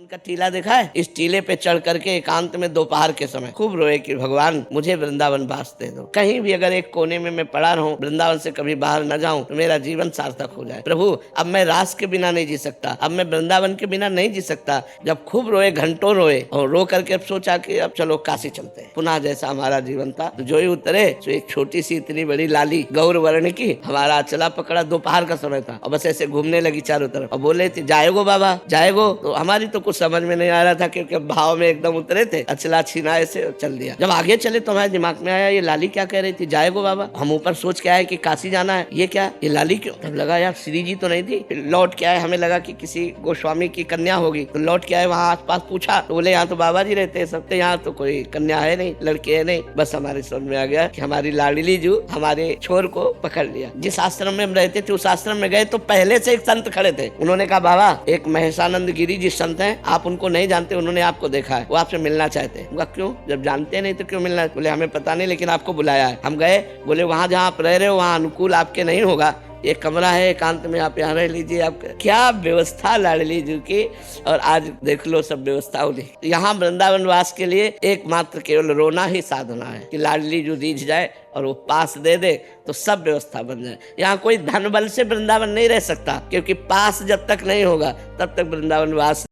उनका टीला देखा है? इस टीले पे चढ़ करके एकांत में दोपहर के समय खूब रोए कि भगवान मुझे वृंदावन वास दे दो। कहीं भी अगर एक कोने में मैं पड़ा रहूं, वृंदावन से कभी बाहर न जाऊं तो मेरा जीवन सार्थक हो जाए। प्रभु अब मैं रास के बिना नहीं जी सकता, अब मैं वृंदावन के बिना नहीं जी सकता। जब खूब रोए, घंटों रोए और रो करके अब सोचा कि अब चलो काशी चलते हैं। पुनः जैसा हमारा जीवन था तो जो ही उतरे तो एक छोटी सी इतनी बड़ी लाली गौर वर्ण की हमारा अचला पकड़ा। दोपहर का समय था और बस ऐसे घूमने लगी चारों तरफ और बोले थे जाएगो बाबा जाएगो। तो हमारी तो कुछ समझ में नहीं आ रहा था क्योंकि भाव में एकदम उतरे थे। अचला छीनाए से चल दिया। जब आगे चले तो हमारे दिमाग में आया ये लाली क्या कह रही थी, जाएगो बाबा। हम ऊपर सोच के आए कि काशी जाना है, ये क्या, ये लाली क्यों। तब लगा यार श्री जी तो नहीं थी। फिर लौट के आए, हमें लगा कि किसी गोस्वामी की कन्या होगी। तो लौट के आए, वहाँ आस पास पूछा तो बोले यहाँ तो बाबा जी रहते हैं सब, तो यहाँ तो कोई कन्या है नहीं, लड़के है नहीं। बस हमारे समझ में आ गया कि हमारी लाडली जू हमारे छोर को पकड़ लिया। जिस आश्रम में हम रहते थे उस आश्रम में गए तो पहले से एक संत खड़े थे। उन्होंने कहा बाबा एक महेशानंद गिरी जी संत हैं, आप उनको नहीं जानते, उन्होंने आपको देखा है, वो आपसे मिलना चाहते हैं। क्यों, जब जानते नहीं तो क्यों मिलना। बोले हमें पता नहीं लेकिन आपको बुलाया है। हम गए, बोले वहाँ जहाँ आप रह रहे हो वहाँ अनुकूल आपके नहीं होगा, एक कमरा है एकांत में, आप यहाँ रह लीजिए। आप क्या व्यवस्था लाडली जी की। और आज देख लो सब व्यवस्था होगी। यहाँ वृंदावन वास के लिए एकमात्र केवल रोना ही साधना है कि लाडली जी रीझ जाए और वो पास दे दे तो सब व्यवस्था बन जाए। यहाँ कोई धन बल से वृंदावन नहीं रह सकता क्योंकि पास जब तक नहीं होगा तब तक वृंदावन वास